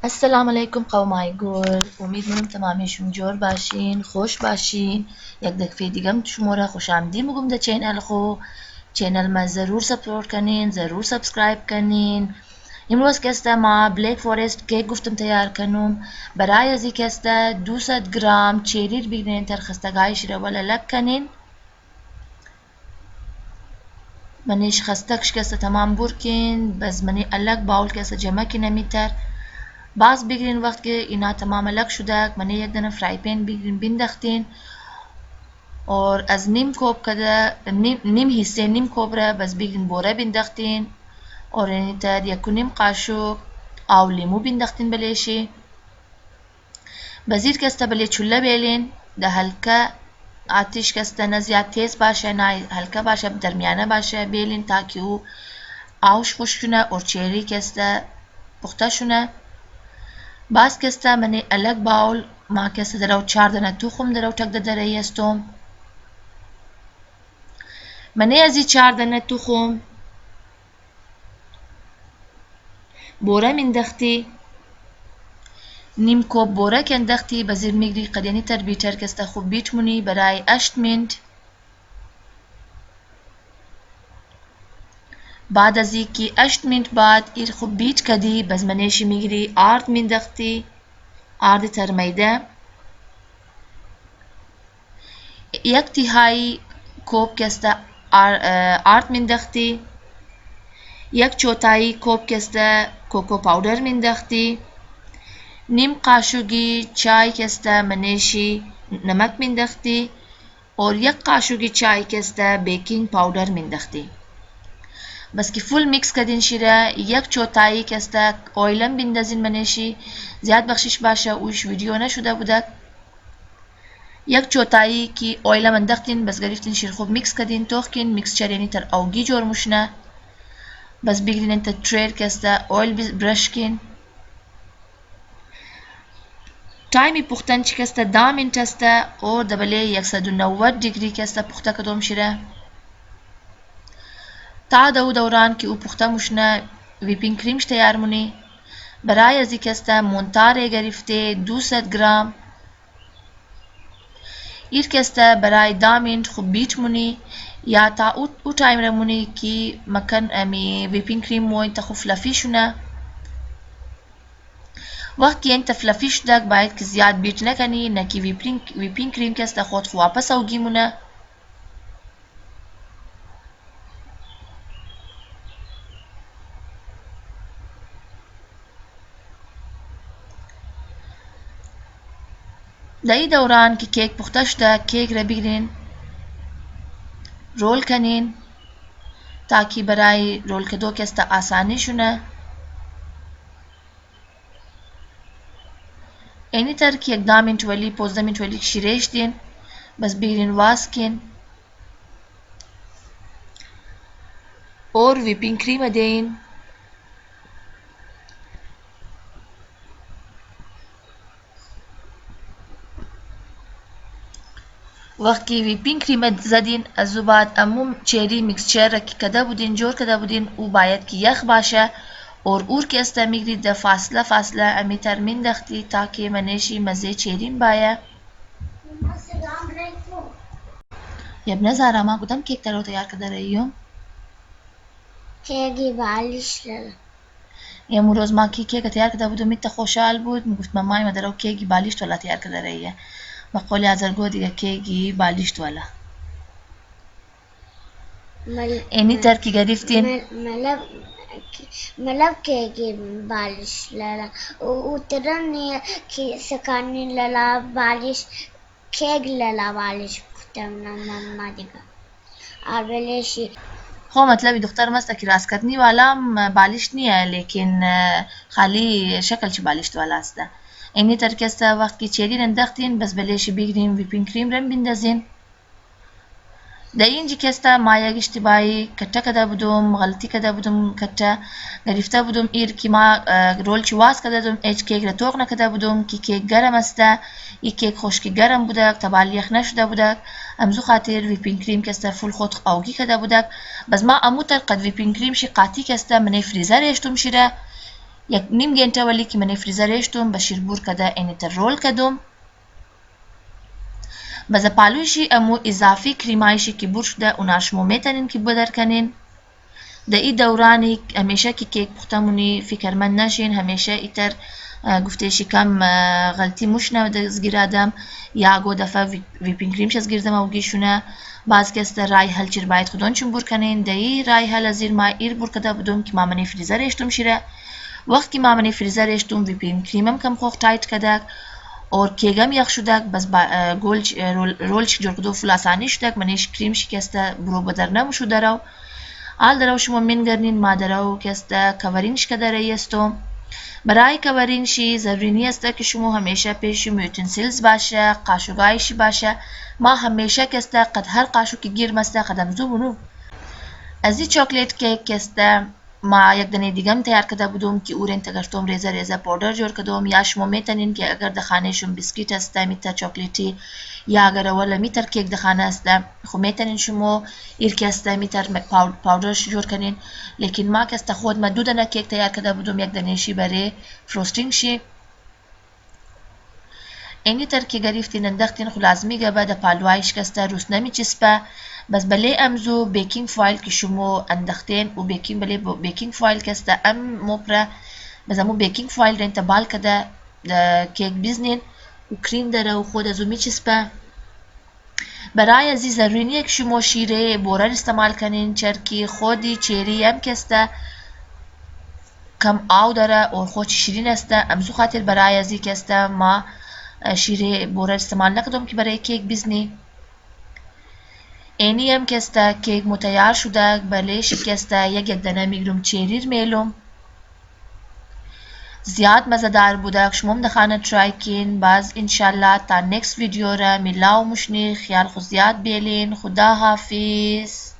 السلام علیکم قومای گل، امید منم تمامیشون جور باشین، خوش باشین. یک دفعه دیگم شما را خوش آمدید میگم در چینل خو. چینل ما ضرور سپورت کنین، ضرور سابسکرایب کنین. امروز که است ما بلیک فورست کیک گفتم تیار کنم. برای ازی که است 200 گرم چیریر بگیرین، ترخستگایش را ولا لک کنین. منیش خستکش که است تمام برکین، بس منی الک باول که است جمع کنه میتر. باز بگیرین وقت که اینا تمام لک شده منه یک دانه فرای پین بگیرین بندختین اور از نیم کوب کده نیم حصه نیم کوب را بس بگیرین بوره بندختین اور یعنی تر یک و نیم قاشق او لیمو بندختین بلیشی بزیر کسته بلی چوله بیلین ده هلکه آتش کسته نه زیاد تیز باشه نه هلکه باشه درمیانه باشه بیلین تا که او آوش خوش شونه اور چیری کسته پخته شونه باز کسته منی الک باول ما کسته درو 4 دانه تخم درو تک دره استم منی ازی 4 دانه تخم بوره مندختی نیم کوب بوره کندختی بزیر میگری قدیانی تر بیتر کسته خوب بیتمونی برای 8 منت بعد از اینکه 8 منت بعد ایر خوب بیت کدی بز منیشی میگری آرد مندختی آرد ترمیده یک تیهایی کوب کسته آرد مندختی یک چوتایی کوب کسته کوکو پاودر مندختی نیم قاشقی چای کسته منیشی نمک مندختی اور یک قاشقی چای کسته بیکینگ پاودر مندختی بس که فول میکس کردین شیره یک چوتایی کسته اویلم بندازین منیشی زیاد بخشش باشه اوش ویدیو نشده بوده یک چوتایی که اویلم اندختین بس گرفتین شیر خوب میکس کردین توخکین میکسچر یعنی تر اوگی جور مشنه بس بگیرین انت تریر کسته اویل برش کین تایمی پختن چی کسته 10 منت استه اور دبله 190 دیگری کسته پخته کدوم شیره تا دوران که او پخته مشنه ویپینگ کریمش تیار مونی برای ازی کسته منتاره گرفته 200 گرم ایر کسته برای 10 منت خوب بیت مونی یا تا او تایم رمونی که مکن امی ویپینگ کریم مو انت خوب فلافی شونه وقت که انت فلافی شدک باید که زیاد بیت نکنی نکی ویپینگ کریم کسته خود خو واپس اوگی مونه در این دوران که کیک پخته شده کیک را بگیرین رول کنین تا که برای رول کدو کسته آسانی شونه اینی تر که یک 10 منت ولی 15 منت ولی شیرش دین بس بگیرین واس کین اور ویپینگ کریم دین وقت که ویپینگ کریم زدین از او بعد امو چیری میکسچر را که کده بودین جور کده بودین او باید که یخ باشه اور که است میگرید ده فاصله امی ترمین دختی تا که منشی مزه چیرین بایه یبنه زهرا ما کدام کیک رو تیار کرده رهیم کیکی بالیش للا یه روز ما کیک تیار کرده بود و میت خوشحال بود میگفت مامای ما درو کیکی بالیش ولا تیار کرده رهیه بقول ازرگو دیگه کیکی بالیش ولا اینی تر که گرفتین ملب کیکی بالیش للا اترنی که سکانی للا بالیش کیک للا بالیش کتم ماما دیگه اولیشی خو مطلب دختر مسته که راست کردنی والا بالیش نیه لیکن خالی شکل چی بالیشت والا است اینی تر که است وقت که چیرین اندختین بس بلیش بگیرین ویپینگ کریم رم بندازین در اینجی که است ما یک اشتباهی کته کده بودم غلطی کده بودم کته گرفته بودم ایر که ما رول چی واس کده بودم ایچ کیک را توق نکده بودم که کیک گرم است ای کیک خشکی گرم بودک تبال یخ نشده بودک امزو خاطر ویپینگ کریم که است فول خود اوگی کده بودک بس ما امو تر قد ویپینگ کریم شی قاطی که است من فریزر اشتم شیره یک نیم گنته ولی که من فریزرشتم بشیر بور کده اینی تر رول کدم بز پالوشی امو اضافی کریمایشی که بور شده اونار شما میتونین که بدر کنین ده ای دورانی همیشه که کیک پختمونی فکر من نشین همیشه ایتر گفتهشی کم غلطی مش نودزگیر آدم یا گو دفعه ویپینگ کریمش از گیردم اوگیشونه باز کسته رای هل چیر باید خودون چون بور کنین ده ای رای هل ازیر ما ایر بور کده بدون که مامنی فریزر اشتم شیره وقت که مامنی فریزر اشتم ویپینگ کریمم کم خوخ تایت کدک اور کیگم یخ شدک بس گولچ رولچ جور کدو فل آسانی شدک منیش کریم شکسته برو بدر نموشو درو آل درو شما من گرنین ما درو کسته کورینش کده رایستم برای کورینشی ضروری است که شما همیشه پیش یوتنسیلز باشه قاشقایشی باشه ما همیشه کسته قد هر قاشق که گیر مسته قدم زو بنو از این چاکلیت کیک کسته ما یک دنه دیگم تیار کرده بودم که اورین تگرتم ریزه ریزه پودر جور کدم یا شما میتونین که اگر دخانهشون بیسکیت است میتر چاکلیتی یا اگر ولا میتر کیک دخانه است خو میتونین شما ایر که است میتر پاودرش جور کنین لیکن ما که است خود ما دو دنه کیک تیار کرده بودم یک دنهشی برای فروستینگ شی اینی تر که گرفتین اندختین خو لازمی گبه ده پالوایش کسته روس نمی چسبه بس بله امزو بیکینگ فایل که شما اندختین و بیکینگ فایل کسته ام موپره بس امو بیکینگ فایل رو انتبال کده ده کیک بیزنین و کریم داره و خود ازو می چسبه برای ازی ضروری نیه که شما شیره بورر استعمال کنین چرکی خودی چیری هم کسته کم آو داره و خود شیرین است امزو خاطر برای ازی کسته ما شیره بورر استعمال نکردم که برای کیک بیزنی اینی هم کسته کیک متیار شده بله شکسته یک دنه میگرم چیریر میلم زیاد مزدار بوده شما هم دخانه ترای کین باز انشالله تا نیکست ویدیو را میلاو مشنی خیال خود زیاد بیلین خدا حافظ